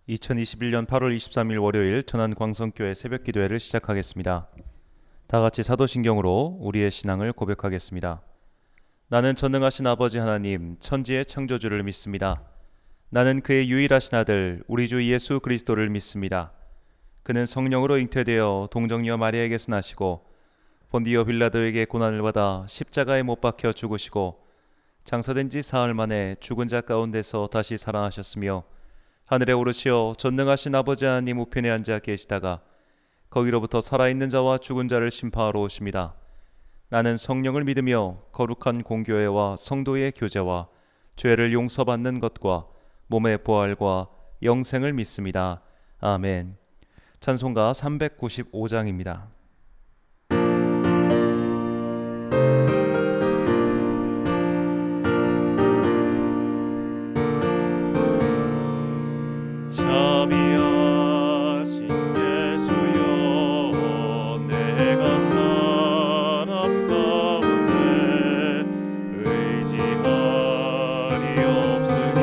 2021년 8월 23일 월요일 천안광성교회 새벽기도회를 시작하겠습니다. 다 같이 사도신경으로 우리의 신앙을 고백하겠습니다. 나는 전능하신 아버지 하나님 천지의 창조주를 믿습니다. 나는 그의 유일하신 아들 우리 주 예수 그리스도를 믿습니다. 그는 성령으로 잉태되어 동정녀 마리아에게서 나시고 본디오 빌라도에게 고난을 받아 십자가에 못 박혀 죽으시고 장사된 지 사흘 만에 죽은 자 가운데서 다시 살아나셨으며 하늘에 오르시어 전능하신 아버지 하나님 우편에 앉아 계시다가 거기로부터 살아있는 자와 죽은 자를 심판하러 오십니다. 나는 성령을 믿으며 거룩한 공교회와 성도의 교제와 죄를 용서받는 것과 몸의 부활과 영생을 믿습니다. 아멘. 찬송가 395장입니다. 자비하신 예수여 내가 사람 가운데 의지할이 없으니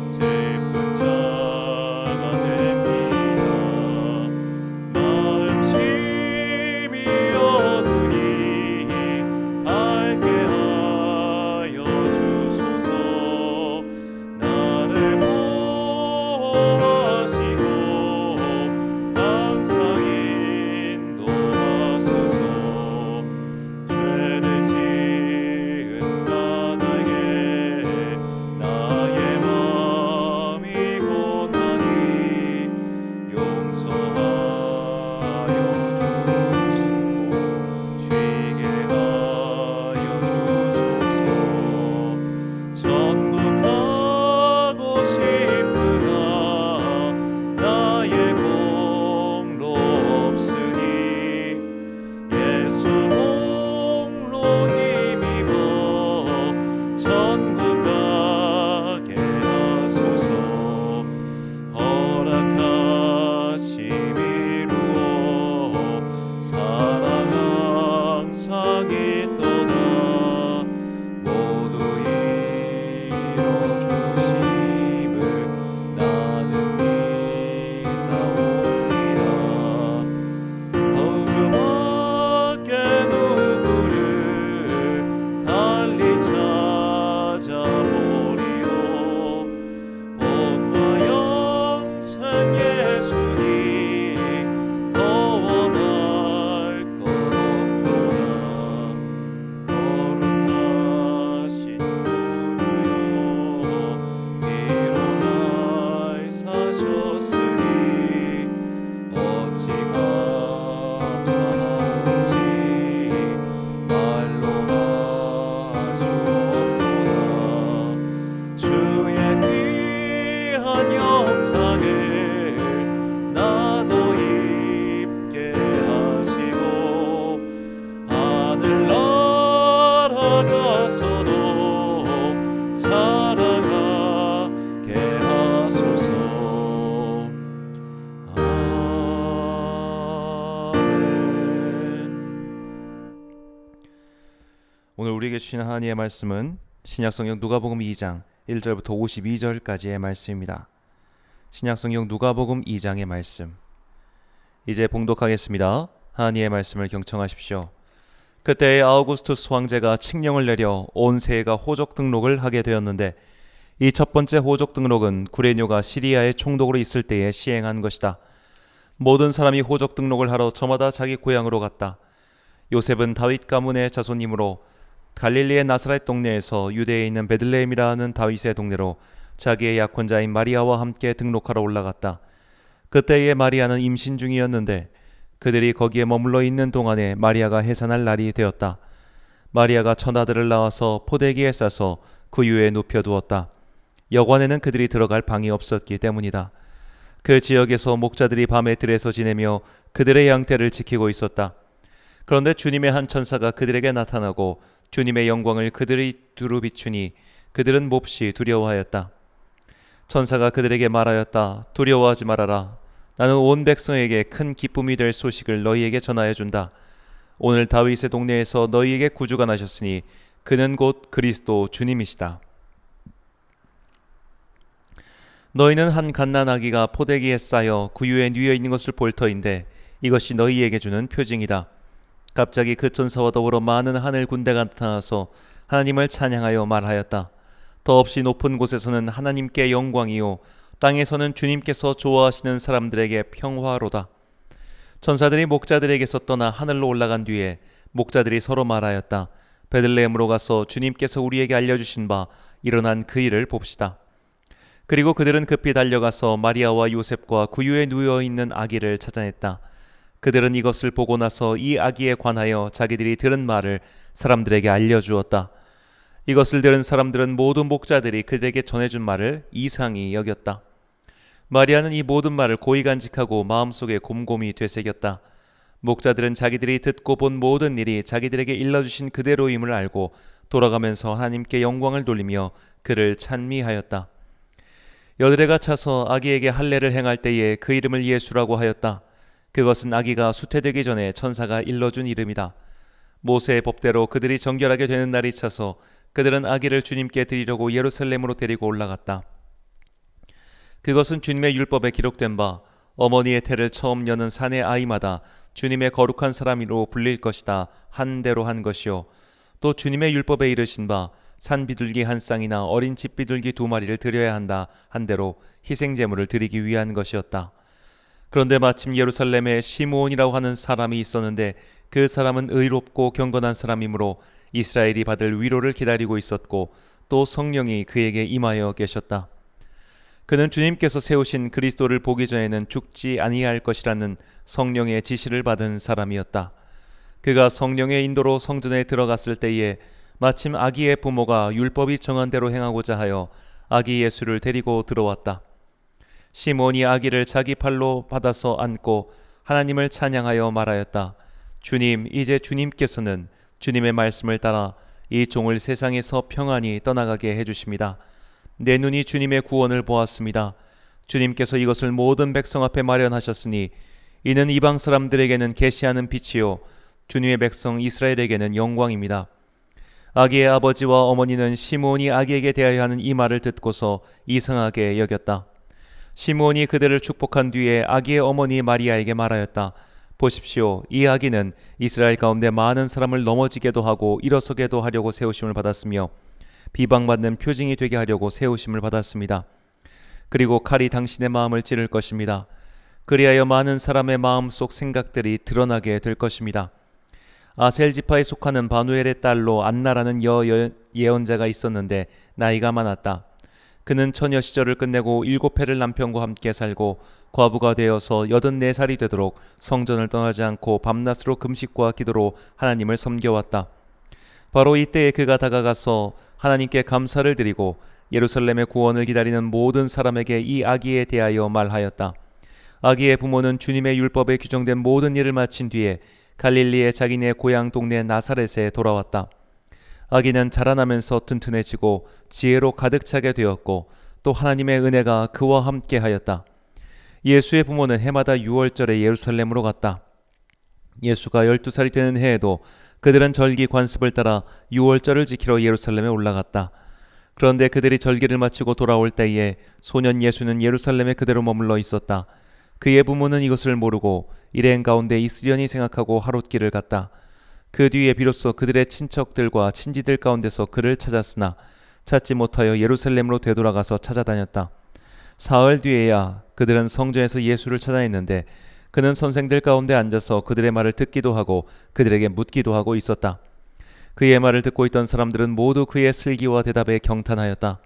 슬픈 자가 됩니다. 마음심이 어두니 밝게 하여 주소서. 나를 오늘 우리에게 주신 하나님의 말씀은 신약성경 누가복음 2장 1절부터 52절까지의 말씀입니다. 신약성경 누가복음 2장의 말씀 이제 봉독하겠습니다. 하나님의 말씀을 경청하십시오. 그때 아우구스투스 황제가 칙령을 내려 온 세계가 호적 등록을 하게 되었는데 이 첫 번째 호적 등록은 구레뇨가 시리아의 총독으로 있을 때에 시행한 것이다. 모든 사람이 호적 등록을 하러 저마다 자기 고향으로 갔다. 요셉은 다윗 가문의 자손이므로 갈릴리의 나사렛 동네에서 유대에 있는 베들레헴이라 하는 다윗의 동네로 자기의 약혼자인 마리아와 함께 등록하러 올라갔다. 그때의 마리아는 임신 중이었는데 그들이 거기에 머물러 있는 동안에 마리아가 해산할 날이 되었다. 마리아가 처나들을 낳아서 포대기에 싸서 그 위에 눕혀두었다. 여관에는 그들이 들어갈 방이 없었기 때문이다. 그 지역에서 목자들이 밤에 들에서 지내며 그들의 양떼를 지키고 있었다. 그런데 주님의 한 천사가 그들에게 나타나고 주님의 영광을 그들이 두루 비추니 그들은 몹시 두려워하였다. 천사가 그들에게 말하였다. 두려워하지 말아라. 나는 온 백성에게 큰 기쁨이 될 소식을 너희에게 전하여 준다. 오늘 다윗의 동네에서 너희에게 구주가 나셨으니 그는 곧 그리스도 주님이시다. 너희는 한 갓난아기가 포대기에 쌓여 구유에 뉘어 있는 것을 볼 터인데 이것이 너희에게 주는 표징이다. 갑자기 그 천사와 더불어 많은 하늘 군대가 나타나서 하나님을 찬양하여 말하였다. 더없이 높은 곳에서는 하나님께 영광이요 땅에서는 주님께서 좋아하시는 사람들에게 평화로다. 천사들이 목자들에게서 떠나 하늘로 올라간 뒤에 목자들이 서로 말하였다. 베들레헴으로 가서 주님께서 우리에게 알려주신 바 일어난 그 일을 봅시다. 그리고 그들은 급히 달려가서 마리아와 요셉과 구유에 누워 있는 아기를 찾아냈다. 그들은 이것을 보고 나서 이 아기에 관하여 자기들이 들은 말을 사람들에게 알려주었다. 이것을 들은 사람들은 모든 목자들이 그들에게 전해준 말을 이상히 여겼다. 마리아는 이 모든 말을 고이 간직하고 마음속에 곰곰이 되새겼다. 목자들은 자기들이 듣고 본 모든 일이 자기들에게 일러주신 그대로임을 알고 돌아가면서 하나님께 영광을 돌리며 그를 찬미하였다. 여드레가 차서 아기에게 할례를 행할 때에 그 이름을 예수라고 하였다. 그것은 아기가 수태되기 전에 천사가 일러준 이름이다. 모세의 법대로 그들이 정결하게 되는 날이 차서 그들은 아기를 주님께 드리려고 예루살렘으로 데리고 올라갔다. 그것은 주님의 율법에 기록된 바 어머니의 태를 처음 여는 사내 아이마다 주님의 거룩한 사람으로 불릴 것이다 한 대로 한 것이요 또 주님의 율법에 이르신 바 산비둘기 한 쌍이나 어린 집비둘기 2마리를 드려야 한다 한 대로 희생제물을 드리기 위한 것이었다. 그런데 마침 예루살렘에 시므온이라고 하는 사람이 있었는데 그 사람은 의롭고 경건한 사람이므로 이스라엘이 받을 위로를 기다리고 있었고 또 성령이 그에게 임하여 계셨다. 그는 주님께서 세우신 그리스도를 보기 전에는 죽지 아니할 것이라는 성령의 지시를 받은 사람이었다. 그가 성령의 인도로 성전에 들어갔을 때에 마침 아기의 부모가 율법이 정한 대로 행하고자 하여 아기 예수를 데리고 들어왔다. 시몬이 아기를 자기 팔로 받아서 안고 하나님을 찬양하여 말하였다. 주님, 이제 주님께서는 주님의 말씀을 따라 이 종을 세상에서 평안히 떠나가게 해주십니다. 내 눈이 주님의 구원을 보았습니다. 주님께서 이것을 모든 백성 앞에 마련하셨으니 이는 이방 사람들에게는 계시하는 빛이요 주님의 백성 이스라엘에게는 영광입니다. 아기의 아버지와 어머니는 시므온이 아기에게 대하여 하는 이 말을 듣고서 이상하게 여겼다. 시므온이 그들을 축복한 뒤에 아기의 어머니 마리아에게 말하였다. 보십시오, 이 아기는 이스라엘 가운데 많은 사람을 넘어지게도 하고 일어서게도 하려고 세우심을 받았으며 비방받는 표징이 되게 하려고 세우심을 받았습니다. 그리고 칼이 당신의 마음을 찌를 것입니다. 그리하여 많은 사람의 마음속 생각들이 드러나게 될 것입니다. 아셀 지파에 속하는 바누엘의 딸로 안나라는 예언자가 있었는데 나이가 많았다. 그는 처녀 시절을 끝내고 7해를 남편과 함께 살고 과부가 되어서 84살이 되도록 성전을 떠나지 않고 밤낮으로 금식과 기도로 하나님을 섬겨왔다. 바로 이때에 그가 다가가서 하나님께 감사를 드리고 예루살렘의 구원을 기다리는 모든 사람에게 이 아기에 대하여 말하였다. 아기의 부모는 주님의 율법에 규정된 모든 일을 마친 뒤에 갈릴리의 자기네 고향 동네 나사렛에 돌아왔다. 아기는 자라나면서 튼튼해지고 지혜로 가득 차게 되었고 또 하나님의 은혜가 그와 함께 하였다. 예수의 부모는 해마다 6월절에 예루살렘으로 갔다. 예수가 12살이 되는 해에도 그들은 절기 관습을 따라 6월절을 지키러 예루살렘에 올라갔다. 그런데 그들이 절기를 마치고 돌아올 때에 소년 예수는 예루살렘에 그대로 머물러 있었다. 그의 부모는 이것을 모르고 일행 가운데 있으려니 생각하고 하룻길을 갔다. 그 뒤에 비로소 그들의 친척들과 친지들 가운데서 그를 찾았으나 찾지 못하여 예루살렘으로 되돌아가서 찾아다녔다. 사흘 뒤에야 그들은 성전에서 예수를 찾아냈는데 그는 선생들 가운데 앉아서 그들의 말을 듣기도 하고 그들에게 묻기도 하고 있었다. 그의 말을 듣고 있던 사람들은 모두 그의 슬기와 대답에 경탄하였다.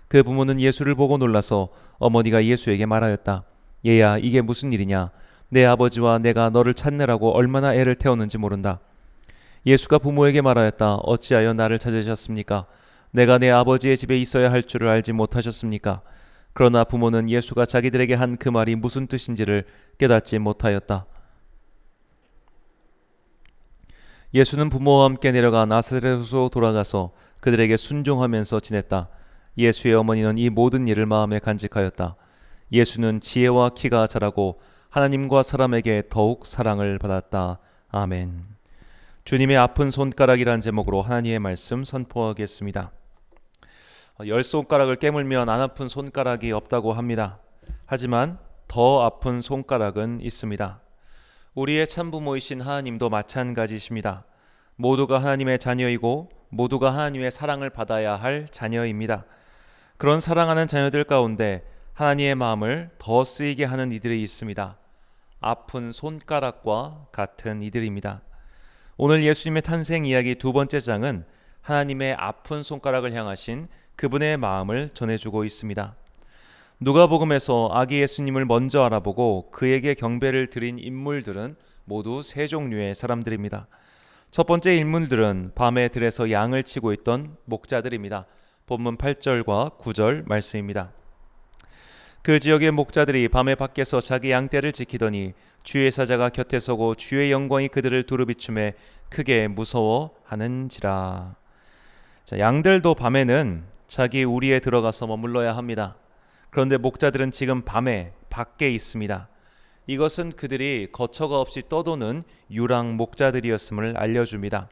그 부모는 예수를 보고 놀라서 어머니가 예수에게 말하였다. 얘야, 이게 무슨 일이냐? 내 아버지와 내가 너를 찾느라고 얼마나 애를 태웠는지 모른다. 예수가 부모에게 말하였다. 어찌하여 나를 찾으셨습니까? 내가 내 아버지의 집에 있어야 할 줄을 알지 못하셨습니까? 그러나 부모는 예수가 자기들에게 한 그 말이 무슨 뜻인지를 깨닫지 못하였다. 예수는 부모와 함께 내려가 나사렛으로 돌아가서 그들에게 순종하면서 지냈다. 예수의 어머니는 이 모든 일을 마음에 간직하였다. 예수는 지혜와 키가 자라고 하나님과 사람에게 더욱 사랑을 받았다. 아멘. 주님의 아픈 손가락이란 제목으로 하나님의 말씀 선포하겠습니다. 열 손가락을 깨물면 안 아픈 손가락이 없다고 합니다. 하지만 더 아픈 손가락은 있습니다. 우리의 참부모이신 하나님도 마찬가지십니다. 모두가 하나님의 자녀이고 모두가 하나님의 사랑을 받아야 할 자녀입니다. 그런 사랑하는 자녀들 가운데 하나님의 마음을 더 쓰이게 하는 이들이 있습니다. 아픈 손가락과 같은 이들입니다. 오늘 예수님의 탄생 이야기 두 번째 장은 하나님의 아픈 손가락을 향하신 그분의 마음을 전해주고 있습니다. 누가복음에서 아기 예수님을 먼저 알아보고 그에게 경배를 드린 인물들은 모두 세 종류의 사람들입니다. 첫 번째 인물들은 밤에 들에서 양을 치고 있던 목자들입니다. 본문 8절과 9절 말씀입니다. 그 지역의 목자들이 밤에 밖에서 자기 양떼를 지키더니 주의 사자가 곁에 서고 주의 영광이 그들을 두루비춤에 크게 무서워하는지라. 양들도 밤에는 자기 우리에 들어가서 머물러야 합니다. 그런데 목자들은 지금 밤에 밖에 있습니다. 이것은 그들이 거처가 없이 떠도는 유랑 목자들이었음을 알려줍니다.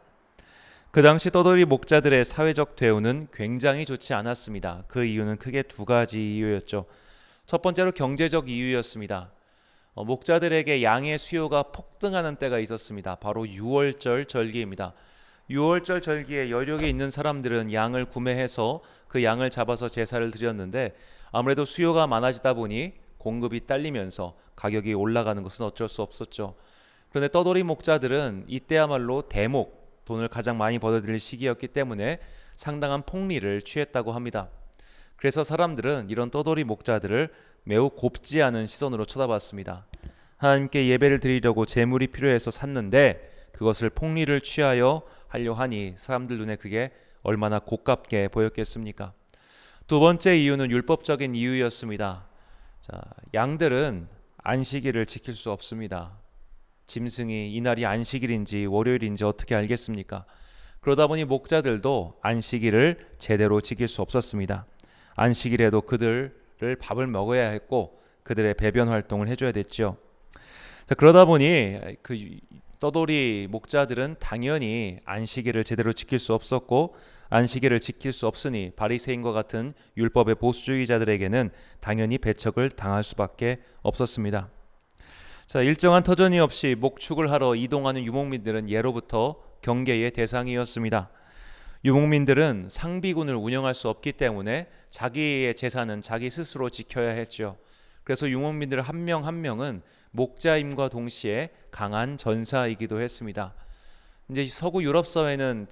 그 당시 떠돌이 목자들의 사회적 대우는 굉장히 좋지 않았습니다. 그 이유는 크게 두 가지 이유였죠. 첫 번째로 경제적 이유였습니다. 목자들에게 양의 수요가 폭등하는 때가 있었습니다. 바로 유월절 절기입니다. 유월절 절기에 여력이 있는 사람들은 양을 구매해서 그 양을 잡아서 제사를 드렸는데 아무래도 수요가 많아지다 보니 공급이 딸리면서 가격이 올라가는 것은 어쩔 수 없었죠. 그런데 떠돌이 목자들은 이때야말로 대목, 돈을 가장 많이 벌어들일 시기였기 때문에 상당한 폭리를 취했다고 합니다. 그래서 사람들은 이런 떠돌이 목자들을 매우 곱지 않은 시선으로 쳐다봤습니다. 하나님께 예배를 드리려고 재물이 필요해서 샀는데 그것을 폭리를 취하여 하려 하니 사람들 눈에 그게 얼마나 고깝게 보였겠습니까? 두 번째 이유는 율법적인 이유였습니다. 양들은 안식일을 지킬 수 없습니다. 짐승이 이날이 안식일인지 월요일인지 어떻게 알겠습니까? 그러다 보니 목자들도 안식일을 제대로 지킬 수 없었습니다. 안식일에도 그들을 밥을 먹어야 했고 그들의 배변 활동을 해줘야 됐죠. 그러다 보니 그 떠돌이 목자들은 당연히 안식일을 제대로 지킬 수 없었고 안식일을 지킬 수 없으니 바리새인과 같은 율법의 보수주의자들에게는 당연히 배척을 당할 수밖에 없었습니다. 일정한 터전이 없이 목축을 하러 이동하는 유목민들은 예로부터 경계의 대상이었습니다. 유목민들은 상비군을 운영할 수 없기 때문에 자기의 재산은 자기 스스로 지켜야 했죠. 그래서 유목민들 한 명 한 명은 목자임과 동시에 강한 전사이기도 했습니다. 이제 서구 유럽 사회는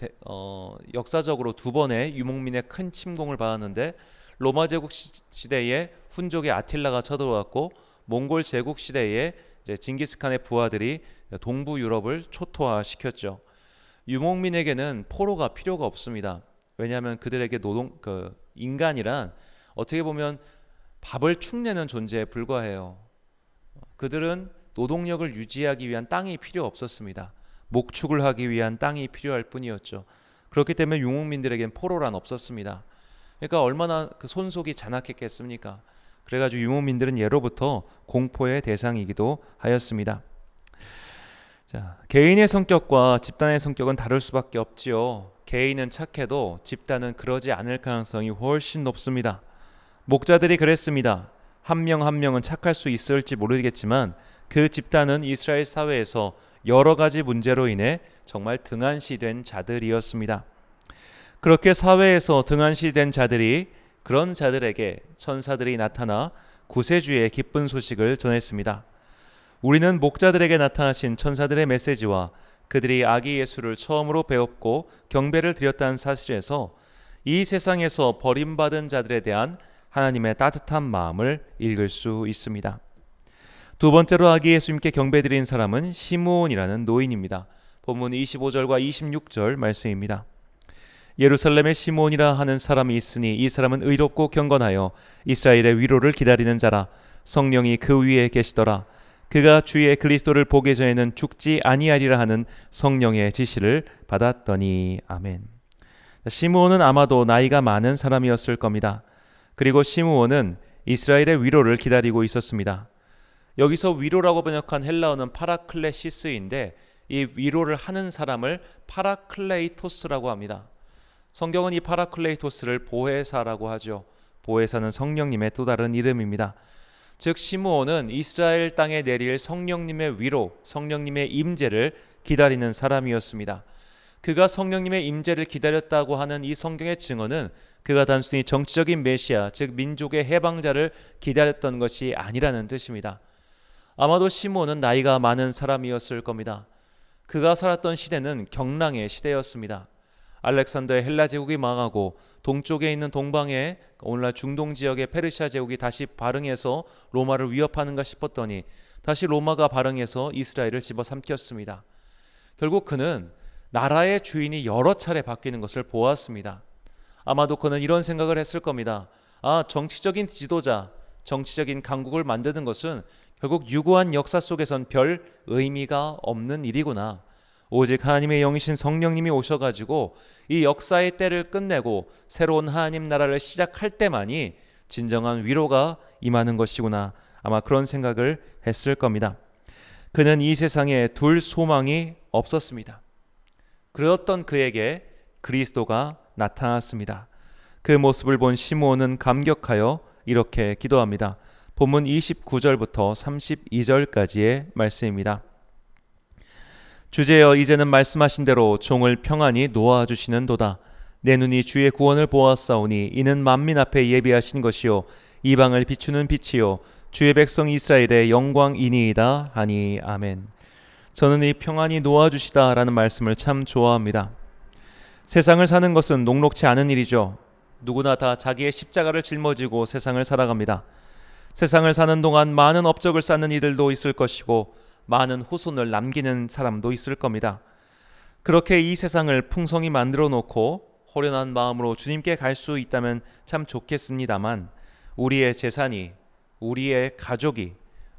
역사적으로 두 번의 유목민의 큰 침공을 받았는데 로마 제국 시대에 훈족의 아틸라가 쳐들어왔고 몽골 제국 시대에 이제 징기스칸의 부하들이 동부 유럽을 초토화시켰죠. 유목민에게는 포로가 필요가 없습니다. 왜냐하면 그들에게 인간이란 어떻게 보면 밥을 축내는 존재에 불과해요. 그들은 노동력을 유지하기 위한 땅이 필요 없었습니다. 목축을 하기 위한 땅이 필요할 뿐이었죠. 그렇기 때문에 유목민들에겐 포로란 없었습니다. 그러니까 얼마나 그 손속이 잔악했겠습니까? 그래가지고 유목민들은 예로부터 공포의 대상이기도 하였습니다. 개인의 성격과 집단의 성격은 다를 수밖에 없지요. 개인은 착해도 집단은 그러지 않을 가능성이 훨씬 높습니다. 목자들이 그랬습니다. 한 명 한 명은 착할 수 있을지 모르겠지만 그 집단은 이스라엘 사회에서 여러 가지 문제로 인해 정말 등한시된 자들이었습니다. 그렇게 사회에서 등한시된 자들이 그런 자들에게 천사들이 나타나 구세주의 기쁜 소식을 전했습니다. 우리는 목자들에게 나타나신 천사들의 메시지와 그들이 아기 예수를 처음으로 배웠고 경배를 드렸다는 사실에서 이 세상에서 버림받은 자들에 대한 하나님의 따뜻한 마음을 읽을 수 있습니다. 두 번째로 아기 예수님께 경배드린 사람은 시므온이라는 노인입니다. 본문 25절과 26절 말씀입니다. 예루살렘에 시므온이라 하는 사람이 있으니 이 사람은 의롭고 경건하여 이스라엘의 위로를 기다리는 자라. 성령이 그 위에 계시더라. 그가 주의 그리스도를 보기 전에는 죽지 아니하리라 하는 성령의 지시를 받았더니. 아멘. 시므온은 아마도 나이가 많은 사람이었을 겁니다. 그리고 시므온은 이스라엘의 위로를 기다리고 있었습니다. 여기서 위로라고 번역한 헬라어는 파라클레시스인데 이 위로를 하는 사람을 파라클레이토스라고 합니다. 성경은 이 파라클레이토스를 보혜사라고 하죠. 보혜사는 성령님의 또 다른 이름입니다. 즉 시므온은 이스라엘 땅에 내릴 성령님의 위로, 성령님의 임재를 기다리는 사람이었습니다. 그가 성령님의 임재를 기다렸다고 하는 이 성경의 증언은 그가 단순히 정치적인 메시아, 즉 민족의 해방자를 기다렸던 것이 아니라는 뜻입니다. 아마도 시므온은 나이가 많은 사람이었을 겁니다. 그가 살았던 시대는 경랑의 시대였습니다. 알렉산더의 헬라 제국이 망하고 동쪽에 있는 동방의 오늘날 중동 지역의 페르시아 제국이 다시 발흥해서 로마를 위협하는가 싶었더니 다시 로마가 발흥해서 이스라엘을 집어삼켰습니다. 결국 그는 나라의 주인이 여러 차례 바뀌는 것을 보았습니다. 아마도 그는 이런 생각을 했을 겁니다. 정치적인 지도자, 정치적인 강국을 만드는 것은 결국 유구한 역사 속에선 별 의미가 없는 일이구나. 오직 하나님의 영이신 성령님이 오셔가지고 이 역사의 때를 끝내고 새로운 하나님 나라를 시작할 때만이 진정한 위로가 임하는 것이구나. 아마 그런 생각을 했을 겁니다. 그는 이 세상에 둘 소망이 없었습니다. 그렇던 그에게 그리스도가 나타났습니다. 그 모습을 본 시므온은 감격하여 이렇게 기도합니다. 본문 29절부터 32절까지의 말씀입니다. 주제여 이제는 말씀하신 대로 종을 평안히 놓아주시는도다. 내 눈이 주의 구원을 보았사오니 이는 만민 앞에 예비하신 것이요 이방을 비추는 빛이요 주의 백성 이스라엘의 영광이니이다 하니 아멘. 저는 이 평안히 놓아주시다 라는 말씀을 참 좋아합니다. 세상을 사는 것은 녹록치 않은 일이죠. 누구나 다 자기의 십자가를 짊어지고 세상을 살아갑니다. 세상을 사는 동안 많은 업적을 쌓는 이들도 있을 것이고 많은 후손을 남기는 사람도 있을 겁니다. 그렇게 이 세상을 풍성히 만들어 놓고 호련한 마음으로 주님께 갈 수 있다면 참 좋겠습니다만 우리의 재산이, 우리의 가족이,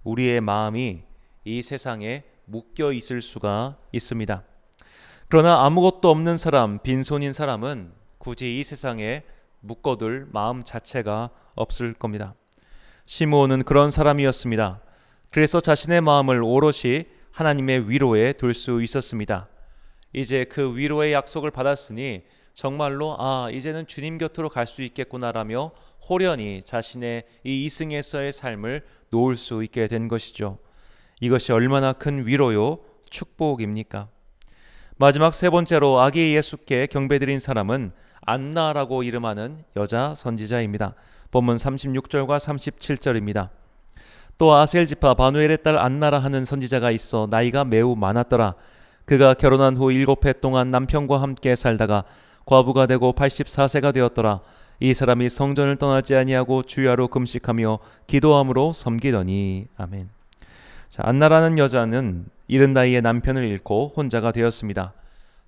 우리의 마음이 이 세상에 묶여 있을 수가 있습니다. 그러나 아무것도 없는 사람, 빈손인 사람은 굳이 이 세상에 묶어둘 마음 자체가 없을 겁니다. 시므온은 그런 사람이었습니다. 그래서 자신의 마음을 오롯이 하나님의 위로에 둘 수 있었습니다. 이제 그 위로의 약속을 받았으니 정말로 이제는 주님 곁으로 갈 수 있겠구나라며 호련히 자신의 이 이승에서의 삶을 놓을 수 있게 된 것이죠. 이것이 얼마나 큰 위로요 축복입니까? 마지막 세 번째로 아기 예수께 경배드린 사람은 안나라고 이름하는 여자 선지자입니다. 본문 36절과 37절입니다. 또 아셀 지파 바누엘의 딸 안나라 하는 선지자가 있어 나이가 매우 많았더라. 그가 결혼한 후 7해 동안 남편과 함께 살다가 과부가 되고 84세가 되었더라. 이 사람이 성전을 떠나지 아니하고 주야로 금식하며 기도함으로 섬기더니 아멘. 자, 안나라는 여자는 이른 나이에 남편을 잃고 혼자가 되었습니다.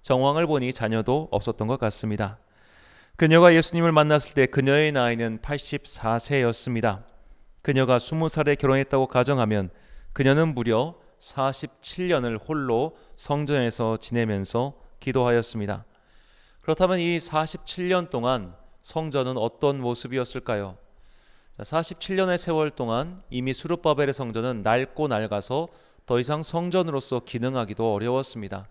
정황을 보니 자녀도 없었던 것 같습니다. 그녀가 예수님을 만났을 때 그녀의 나이는 84세였습니다. 그녀가 20살에 결혼했다고 가정하면 그녀는 무려 47년을 홀로 성전에서 지내면서 기도하였습니다. 그렇다면 이 47년 동안 성전은 어떤 모습이었을까요? 47년의 세월 동안 이미 수르바벨의 성전은 낡고 낡아서 더 이상 성전으로서 기능하기도 어려웠습니다.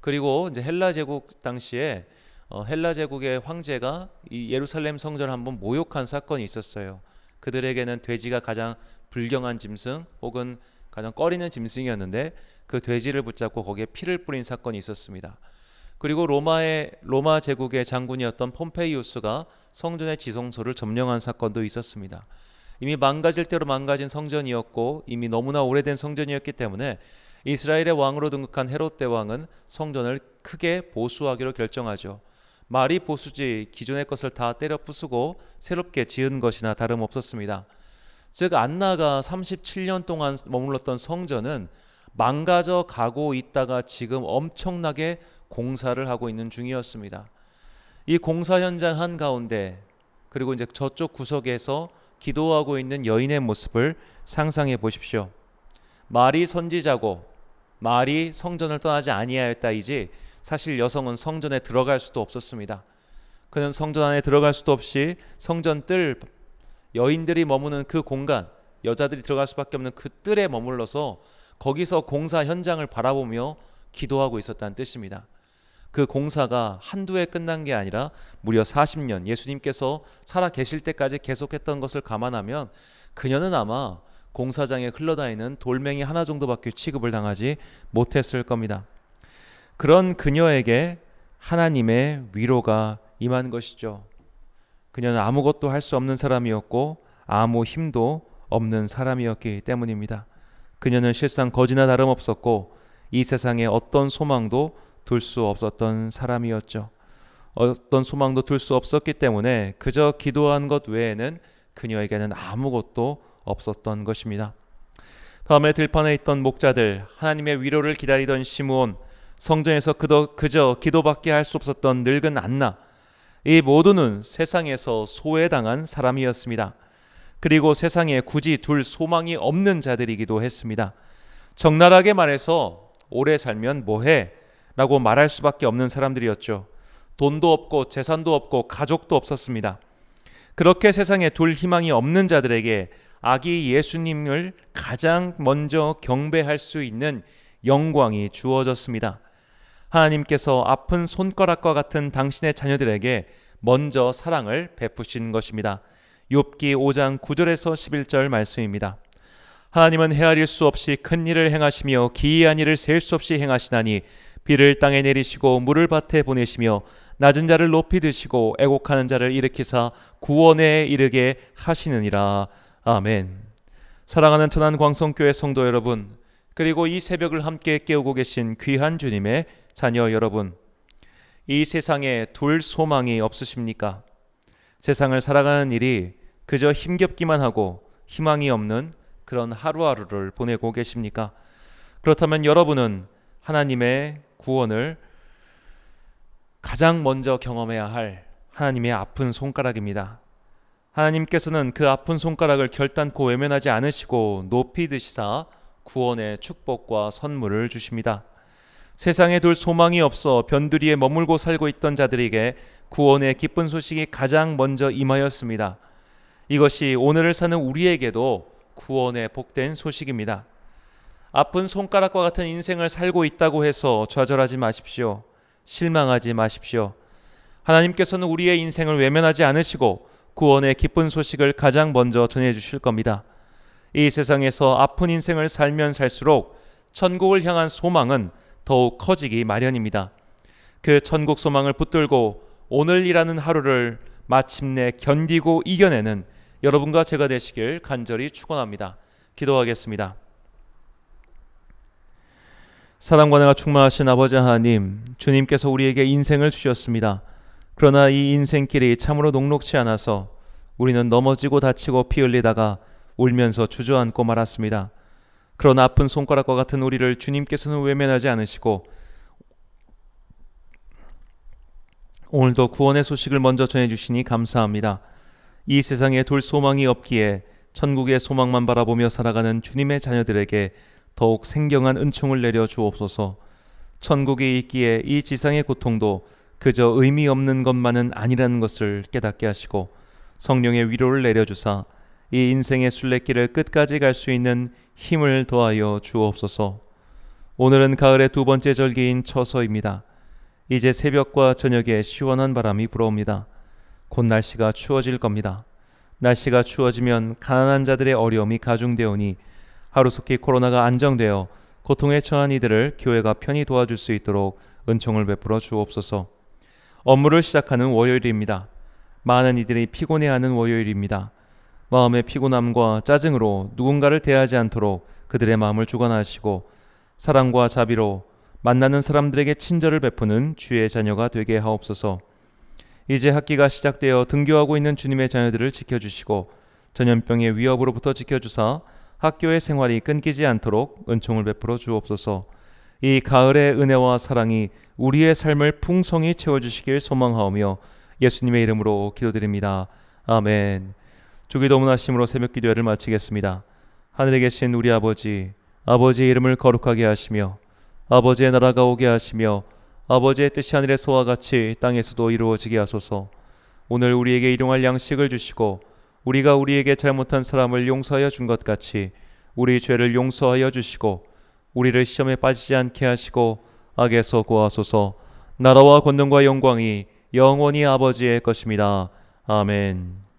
그리고 이제 헬라 제국 당시에 헬라 제국의 황제가 이 예루살렘 성전을 한번 모욕한 사건이 있었어요. 그들에게는 돼지가 가장 불경한 짐승 혹은 가장 꺼리는 짐승이었는데 그 돼지를 붙잡고 거기에 피를 뿌린 사건이 있었습니다. 그리고 로마 제국의 장군이었던 폼페이우스가 성전의 지성소를 점령한 사건도 있었습니다. 이미 망가질 대로 망가진 성전이었고 이미 너무나 오래된 성전이었기 때문에 이스라엘의 왕으로 등극한 헤롯 대왕은 성전을 크게 보수하기로 결정하죠. 말이 보수지 기존의 것을 다 때려 부수고 새롭게 지은 것이나 다름없었습니다. 즉 안나가 37년 동안 머물렀던 성전은 망가져 가고 있다가 지금 엄청나게 공사를 하고 있는 중이었습니다. 이 공사 현장 한가운데 그리고 이제 저쪽 구석에서 기도하고 있는 여인의 모습을 상상해 보십시오. 말이 선지자고 말이 성전을 떠나지 아니하였다이지 사실 여성은 성전에 들어갈 수도 없었습니다. 그는 성전 안에 들어갈 수도 없이 성전 뜰, 여인들이 머무는 그 공간, 여자들이 들어갈 수밖에 없는 그 뜰에 머물러서 거기서 공사 현장을 바라보며 기도하고 있었다는 뜻입니다. 그 공사가 한두 해 끝난 게 아니라 무려 40년 예수님께서 살아 계실 때까지 계속했던 것을 감안하면 그녀는 아마 공사장에 흘러다니는 돌멩이 하나 정도밖에 취급을 당하지 못했을 겁니다. 그런 그녀에게 하나님의 위로가 임한 것이죠. 그녀는 아무것도 할 수 없는 사람이었고 아무 힘도 없는 사람이었기 때문입니다. 그녀는 실상 거지나 다름없었고 이 세상에 어떤 소망도 둘 수 없었던 사람이었죠. 어떤 소망도 둘 수 없었기 때문에 그저 기도한 것 외에는 그녀에게는 아무것도 없었던 것입니다. 밤에 들판에 있던 목자들, 하나님의 위로를 기다리던 시므온, 성전에서 그저 기도밖에 할 수 없었던 늙은 안나, 이 모두는 세상에서 소외당한 사람이었습니다. 그리고 세상에 굳이 둘 소망이 없는 자들이기도 했습니다. 적나라하게 말해서 오래 살면 뭐해? 라고 말할 수밖에 없는 사람들이었죠. 돈도 없고 재산도 없고 가족도 없었습니다. 그렇게 세상에 둘 희망이 없는 자들에게 아기 예수님을 가장 먼저 경배할 수 있는 영광이 주어졌습니다. 하나님께서 아픈 손가락과 같은 당신의 자녀들에게 먼저 사랑을 베푸신 것입니다. 욥기 5장 9절에서 11절 말씀입니다. 하나님은 헤아릴 수 없이 큰 일을 행하시며 기이한 일을 셀 수 없이 행하시나니 비를 땅에 내리시고 물을 밭에 보내시며 낮은 자를 높이 드시고 애곡하는 자를 일으키사 구원에 이르게 하시느니라. 아멘. 사랑하는 천안광성교회 성도 여러분, 그리고 이 새벽을 함께 깨우고 계신 귀한 주님의 자녀 여러분, 이 세상에 둘 소망이 없으십니까? 세상을 살아가는 일이 그저 힘겹기만 하고 희망이 없는 그런 하루하루를 보내고 계십니까? 그렇다면 여러분은 하나님의 구원을 가장 먼저 경험해야 할 하나님의 아픈 손가락입니다. 하나님께서는 그 아픈 손가락을 결단코 외면하지 않으시고 높이 드시사 구원의 축복과 선물을 주십니다. 세상에 둘 소망이 없어 변두리에 머물고 살고 있던 자들에게 구원의 기쁜 소식이 가장 먼저 임하였습니다. 이것이 오늘을 사는 우리에게도 구원의 복된 소식입니다. 아픈 손가락과 같은 인생을 살고 있다고 해서 좌절하지 마십시오. 실망하지 마십시오. 하나님께서는 우리의 인생을 외면하지 않으시고 구원의 기쁜 소식을 가장 먼저 전해주실 겁니다. 이 세상에서 아픈 인생을 살면 살수록 천국을 향한 소망은 더욱 커지기 마련입니다. 그 천국 소망을 붙들고 오늘이라는 하루를 마침내 견디고 이겨내는 여러분과 제가 되시길 간절히 축원합니다. 기도하겠습니다. 사랑과 은혜가 충만하신 아버지 하나님, 주님께서 우리에게 인생을 주셨습니다. 그러나 이 인생길이 참으로 녹록지 않아서 우리는 넘어지고 다치고 피 흘리다가 울면서 주저앉고 말았습니다. 그러나 아픈 손가락과 같은 우리를 주님께서는 외면하지 않으시고 오늘도 구원의 소식을 먼저 전해주시니 감사합니다. 이 세상에 둘 소망이 없기에 천국의 소망만 바라보며 살아가는 주님의 자녀들에게 더욱 생경한 은총을 내려 주옵소서. 천국이 있기에 이 지상의 고통도 그저 의미 없는 것만은 아니라는 것을 깨닫게 하시고 성령의 위로를 내려주사 이 인생의 순례길을 끝까지 갈 수 있는 힘을 더하여 주옵소서. 오늘은 가을의 두 번째 절기인 처서입니다. 이제 새벽과 저녁에 시원한 바람이 불어옵니다. 곧 날씨가 추워질 겁니다. 날씨가 추워지면 가난한 자들의 어려움이 가중되오니 하루속히 코로나가 안정되어 고통에 처한 이들을 교회가 편히 도와줄 수 있도록 은총을 베풀어 주옵소서. 업무를 시작하는 월요일입니다. 많은 이들이 피곤해하는 월요일입니다. 마음의 피곤함과 짜증으로 누군가를 대하지 않도록 그들의 마음을 주관하시고 사랑과 자비로 만나는 사람들에게 친절을 베푸는 주의 자녀가 되게 하옵소서. 이제 학기가 시작되어 등교하고 있는 주님의 자녀들을 지켜주시고 전염병의 위협으로부터 지켜주사 학교의 생활이 끊기지 않도록 은총을 베풀어 주옵소서. 이 가을의 은혜와 사랑이 우리의 삶을 풍성히 채워주시길 소망하오며 예수님의 이름으로 기도드립니다. 아멘. 주기도문하심으로 새벽기도회를 마치겠습니다. 하늘에 계신 우리 아버지, 아버지의 이름을 거룩하게 하시며 아버지의 나라가 오게 하시며 아버지의 뜻이 하늘에서와 같이 땅에서도 이루어지게 하소서. 오늘 우리에게 일용할 양식을 주시고 우리가 우리에게 잘못한 사람을 용서하여 준 것 같이 우리 죄를 용서하여 주시고 우리를 시험에 빠지지 않게 하시고 악에서 구하소서. 나라와 권능과 영광이 영원히 아버지의 것입니다. 아멘.